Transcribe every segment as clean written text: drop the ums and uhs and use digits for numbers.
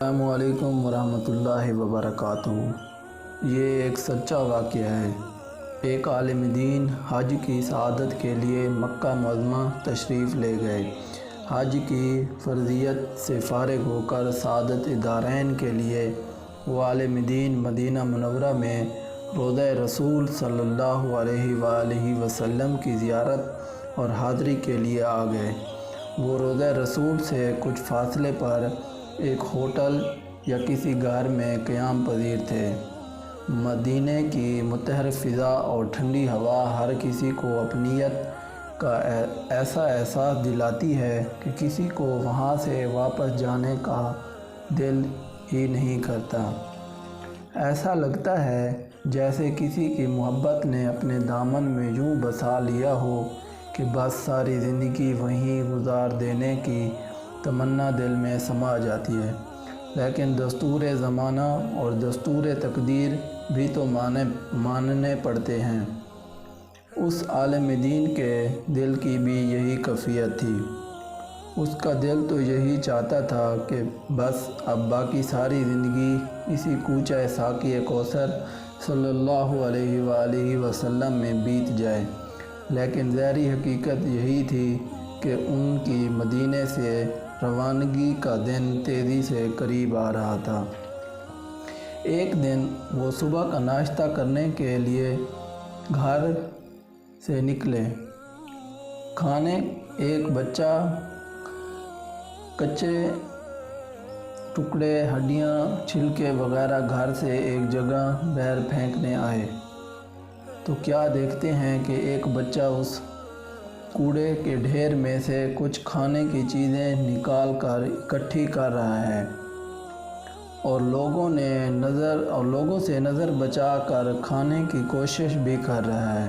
السلام علیکم ورحمۃ اللہ وبرکاتہ۔ یہ ایک سچا واقعہ ہے۔ ایک عالم دین حج کی سعادت کے لیے مکہ معظمہ تشریف لے گئے۔ حج کی فرضیت سے فارغ ہو کر سعادت دارین کے لیے وہ عالم دین مدینہ منورہ میں روضہ رسول صلی اللہ علیہ وآلہ وسلم کی زیارت اور حاضری کے لیے آ گئے۔ وہ روضہ رسول سے کچھ فاصلے پر ایک ہوٹل یا کسی گھر میں قیام پذیر تھے۔ مدینہ کی مطہر فضا اور ٹھنڈی ہوا ہر کسی کو اپنیت کا ایسا احساس دلاتی ہے کہ کسی کو وہاں سے واپس جانے کا دل ہی نہیں کرتا۔ ایسا لگتا ہے جیسے کسی کی محبت نے اپنے دامن میں یوں بسا لیا ہو کہ بس ساری زندگی وہیں گزار دینے کی تمنا دل میں سما جاتی ہے۔ لیکن دستور زمانہ اور دستور تقدیر بھی تو ماننے پڑتے ہیں۔ اس عالم دین کے دل کی بھی یہی کیفیت تھی۔ اس کا دل تو یہی چاہتا تھا کہ بس اب باقی ساری زندگی اسی کوچہ ساقی کوثر صلی اللہ علیہ وآلہ وسلم میں بیت جائے، لیکن ظاہری حقیقت یہی تھی کہ ان کی مدینے سے روانگی کا دن تیزی سے قریب آ رہا تھا۔ ایک دن وہ صبح کا ناشتہ کرنے کے لیے گھر سے نکلے۔ کھانے ایک بچہ کچے ٹکڑے، ہڈیاں، چھلکے وغیرہ گھر سے ایک جگہ باہر پھینکنے آئے تو کیا دیکھتے ہیں کہ ایک بچہ اس کوڑے کے ڈھیر میں سے کچھ کھانے کی چیزیں نکال کر اکٹھی کر رہا ہے اور لوگوں سے نظر بچا کر کھانے کی کوشش بھی کر رہا ہے۔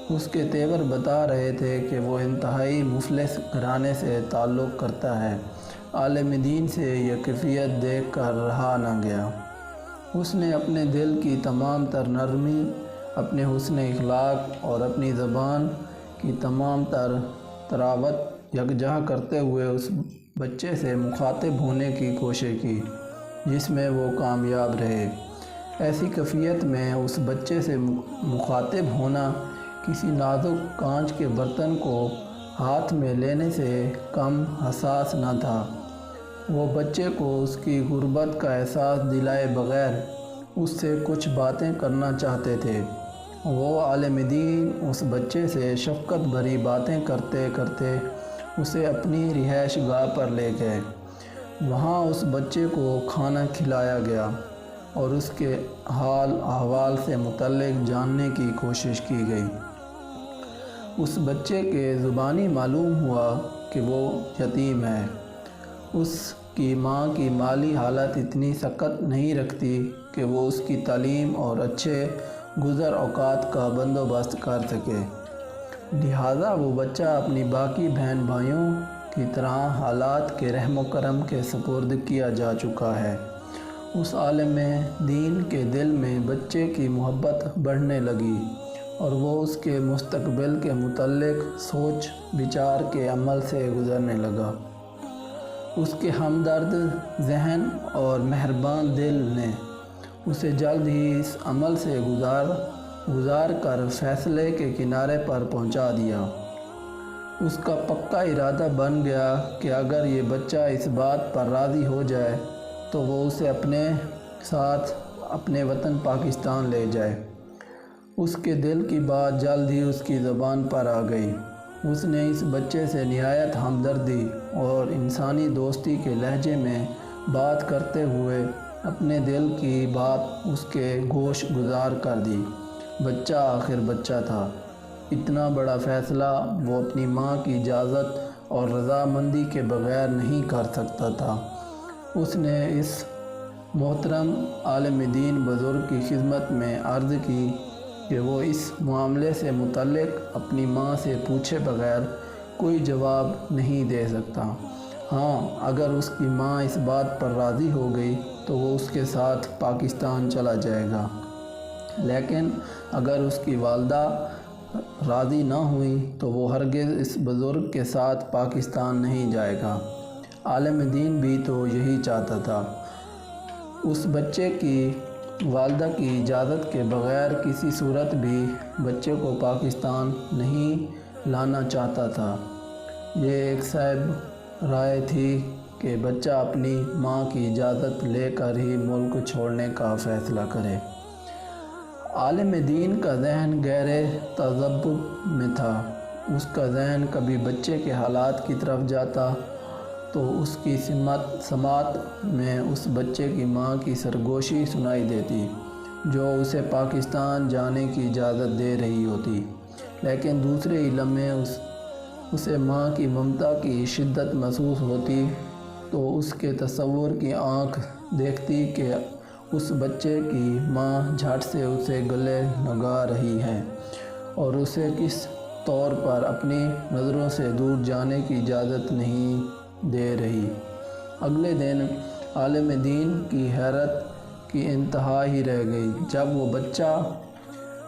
اس کے تیور بتا رہے تھے کہ وہ انتہائی مفلس گھرانے سے تعلق کرتا ہے۔ عالم دین سے یہ کیفیت دیکھ کر رہا نہ گیا۔ اس نے اپنے دل کی تمام تر نرمی، اپنے حسن اخلاق اور اپنی زبان کی تمام تر طراوت یکجا کرتے ہوئے اس بچے سے مخاطب ہونے کی کوشش کی، جس میں وہ کامیاب رہے۔ ایسی کیفیت میں اس بچے سے مخاطب ہونا کسی نازک کانچ کے برتن کو ہاتھ میں لینے سے کم حساس نہ تھا۔ وہ بچے کو اس کی غربت کا احساس دلائے بغیر اس سے کچھ باتیں کرنا چاہتے تھے۔ وہ عالم دین اس بچے سے شفقت بھری باتیں کرتے کرتے اسے اپنی رہائش گاہ پر لے گئے۔ وہاں اس بچے کو کھانا کھلایا گیا اور اس کے حال احوال سے متعلق جاننے کی کوشش کی گئی۔ اس بچے کے زبانی معلوم ہوا کہ وہ یتیم ہے۔ اس کی ماں کی مالی حالت اتنی سخت نہیں رکھتی کہ وہ اس کی تعلیم اور اچھے گزر اوقات کا بندوبست کر سکے، لہٰذا وہ بچہ اپنی باقی بہن بھائیوں کی طرح حالات کے رحم و کرم کے سپرد کیا جا چکا ہے۔ اس عالم دین کے دل میں بچے کی محبت بڑھنے لگی اور وہ اس کے مستقبل کے متعلق سوچ بچار کے عمل سے گزرنے لگا۔ اس کے ہمدرد ذہن اور مہربان دل نے اسے جلد ہی اس عمل سے گزار کر فیصلے کے کنارے پر پہنچا دیا۔ اس کا پکا ارادہ بن گیا کہ اگر یہ بچہ اس بات پر راضی ہو جائے تو وہ اسے اپنے ساتھ اپنے وطن پاکستان لے جائے۔ اس کے دل کی بات جلد ہی اس کی زبان پر آ گئی۔ اس نے اس بچے سے نہایت ہمدردی اور انسانی دوستی کے لہجے میں بات کرتے ہوئے اپنے دل کی بات اس کے گوش گزار کر دی۔ بچہ آخر بچہ تھا۔ اتنا بڑا فیصلہ وہ اپنی ماں کی اجازت اور رضامندی کے بغیر نہیں کر سکتا تھا۔ اس نے اس محترم عالم دین بزرگ کی خدمت میں عرض کی کہ وہ اس معاملے سے متعلق اپنی ماں سے پوچھے بغیر کوئی جواب نہیں دے سکتا۔ ہاں، اگر اس کی ماں اس بات پر راضی ہو گئی تو وہ اس کے ساتھ پاکستان چلا جائے گا، لیکن اگر اس کی والدہ راضی نہ ہوئی تو وہ ہرگز اس بزرگ کے ساتھ پاکستان نہیں جائے گا۔ عالم دین بھی تو یہی چاہتا تھا۔ اس بچے کی والدہ کی اجازت کے بغیر کسی صورت بھی بچے کو پاکستان نہیں لانا چاہتا تھا۔ یہ ایک صائب رائے تھی کہ بچہ اپنی ماں کی اجازت لے کر ہی ملک چھوڑنے کا فیصلہ کرے۔ عالم دین کا ذہن گہرے تذبذب میں تھا۔ اس کا ذہن کبھی بچے کے حالات کی طرف جاتا تو اس کی سماعت میں اس بچے کی ماں کی سرگوشی سنائی دیتی جو اسے پاکستان جانے کی اجازت دے رہی ہوتی، لیکن دوسرے علم میں اسے ماں کی ممتا کی شدت محسوس ہوتی تو اس کے تصور کی آنکھ دیکھتی کہ اس بچے کی ماں جھٹ سے اسے گلے لگا رہی ہے اور اسے کس طور پر اپنی نظروں سے دور جانے کی اجازت نہیں دے رہی۔ اگلے دن عالم دین کی حیرت کی انتہا ہی رہ گئی جب وہ بچہ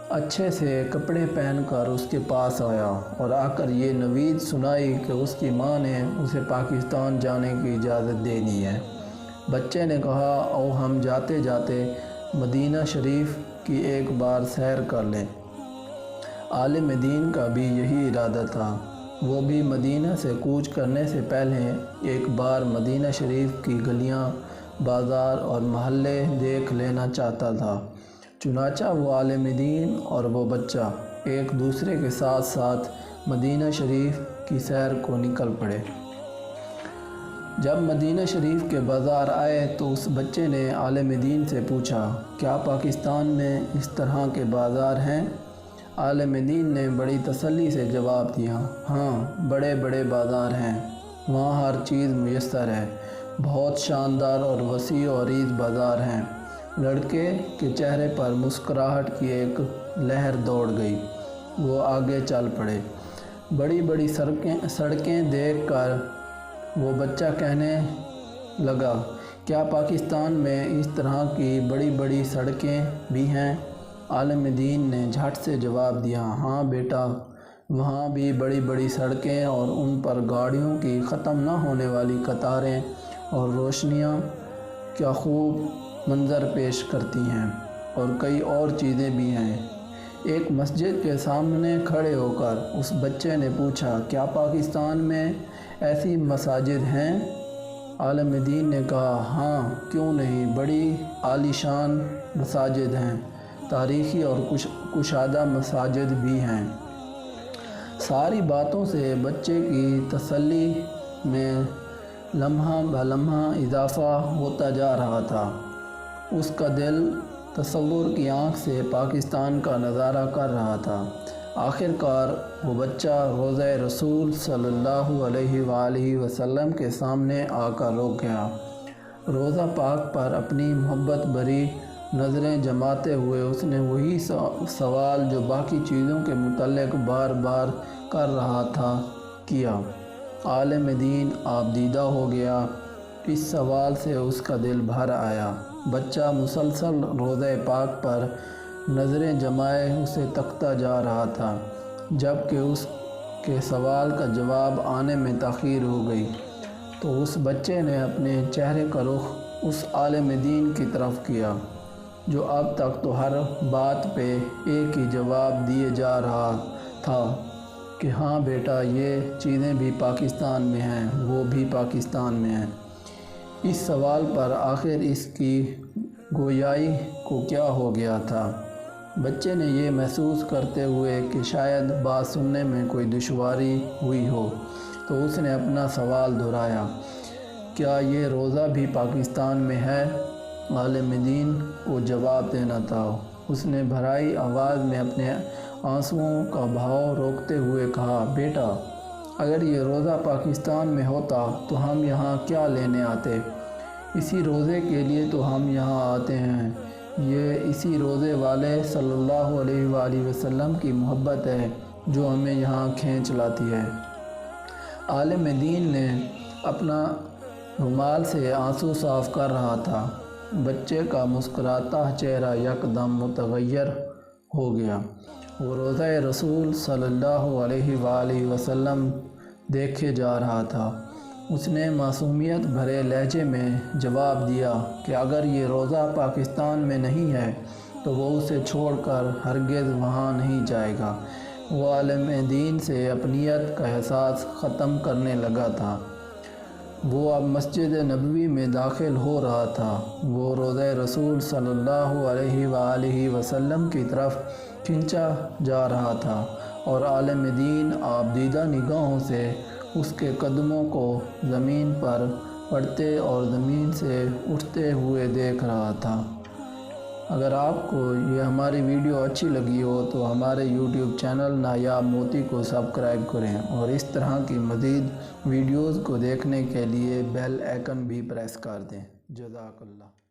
اچھے سے کپڑے پہن کر اس کے پاس آیا اور آ کر یہ نوید سنائی کہ اس کی ماں نے اسے پاکستان جانے کی اجازت دے دی ہے۔ بچے نے کہا، او ہم جاتے جاتے مدینہ شریف کی ایک بار سیر کر لیں۔ عالم دین کا بھی یہی ارادہ تھا۔ وہ بھی مدینہ سے کوچ کرنے سے پہلے ایک بار مدینہ شریف کی گلیاں، بازار اور محلے دیکھ لینا چاہتا تھا۔ چنانچہ وہ عالم دین اور وہ بچہ ایک دوسرے کے ساتھ ساتھ مدینہ شریف کی سیر کو نکل پڑے۔ جب مدینہ شریف کے بازار آئے تو اس بچے نے عالم دین سے پوچھا، کیا پاکستان میں اس طرح کے بازار ہیں؟ عالم دین نے بڑی تسلی سے جواب دیا، ہاں، بڑے بڑے بازار ہیں، وہاں ہر چیز میسر ہے، بہت شاندار اور وسیع و عریض بازار ہیں۔ لڑکے کے چہرے پر مسکراہٹ کی ایک لہر دوڑ گئی۔ وہ آگے چل پڑے۔ بڑی بڑی سڑکیں دیکھ کر وہ بچہ کہنے لگا، کیا پاکستان میں اس طرح کی بڑی بڑی سڑکیں بھی ہیں؟ عالم دین نے جھٹ سے جواب دیا، ہاں بیٹا، وہاں بھی بڑی بڑی سڑکیں اور ان پر گاڑیوں کی ختم نہ ہونے والی قطاریں اور روشنیاں کیا خوب منظر پیش کرتی ہیں، اور کئی اور چیزیں بھی ہیں۔ ایک مسجد کے سامنے کھڑے ہو کر اس بچے نے پوچھا، کیا پاکستان میں ایسی مساجد ہیں؟ عالم دین نے کہا، ہاں، کیوں نہیں، بڑی عالیشان مساجد ہیں، تاریخی اور کشادہ مساجد بھی ہیں۔ ساری باتوں سے بچے کی تسلی میں لمحہ بلمحہ اضافہ ہوتا جا رہا تھا۔ اس کا دل تصور کی آنکھ سے پاکستان کا نظارہ کر رہا تھا۔ آخر کار وہ بچہ روضہ رسول صلی اللہ علیہ وآلہ وسلم کے سامنے آ کر رک گیا۔ روضہ پاک پر اپنی محبت بھری نظریں جماتے ہوئے اس نے وہی سوال جو باقی چیزوں کے متعلق بار بار کر رہا تھا کیا۔ عالم دین آپ دیدہ ہو گیا۔ اس سوال سے اس کا دل بھر آیا۔ بچہ مسلسل روضہ پاک پر نظریں جمائے اسے تکتا جا رہا تھا، جب کہ اس کے سوال کا جواب آنے میں تاخیر ہو گئی تو اس بچے نے اپنے چہرے کا رخ اس عالم دین کی طرف کیا جو اب تک تو ہر بات پہ ایک ہی جواب دیے جا رہا تھا کہ ہاں بیٹا، یہ چیزیں بھی پاکستان میں ہیں، وہ بھی پاکستان میں ہیں۔ اس سوال پر آخر اس کی گویائی کو کیا ہو گیا تھا؟ بچے نے یہ محسوس کرتے ہوئے کہ شاید بات سننے میں کوئی دشواری ہوئی ہو تو اس نے اپنا سوال دہرایا، کیا یہ روضہ بھی پاکستان میں ہے؟ عالم دین کو جواب دینا تھا۔ اس نے بھرائی آواز میں اپنے آنسوؤں کا بہاؤ روکتے ہوئے کہا، بیٹا، اگر یہ روضہ پاکستان میں ہوتا تو ہم یہاں کیا لینے آتے؟ اسی روضے کے لیے تو ہم یہاں آتے ہیں۔ یہ اسی روضے والے صلی اللہ علیہ وآلہ وسلم کی محبت ہے جو ہمیں یہاں کھینچ لاتی ہے۔ عالم دین نے اپنا رومال سے آنسو صاف کر رہا تھا۔ بچے کا مسکراتا چہرہ یکدم متغیر ہو گیا۔ وہ روضہ رسول صلی اللہ علیہ وآلہ وسلم دیکھے جا رہا تھا۔ اس نے معصومیت بھرے لہجے میں جواب دیا کہ اگر یہ روزہ پاکستان میں نہیں ہے تو وہ اسے چھوڑ کر ہرگز وہاں نہیں جائے گا۔ وہ عالم دین سے اپنیت کا احساس ختم کرنے لگا تھا۔ وہ اب مسجد نبوی میں داخل ہو رہا تھا۔ وہ روضہ رسول صلی اللہ علیہ وآلہ وسلم کی طرف کھینچا جا رہا تھا اور عالم دین آبدیدہ نگاہوں سے اس کے قدموں کو زمین پر پڑتے اور زمین سے اٹھتے ہوئے دیکھ رہا تھا۔ اگر آپ کو یہ ہماری ویڈیو اچھی لگی ہو تو ہمارے یوٹیوب چینل نایاب موتی کو سبسکرائب کریں اور اس طرح کی مزید ویڈیوز کو دیکھنے کے لیے بیل آئیکن بھی پریس کر دیں۔ جزاک اللہ۔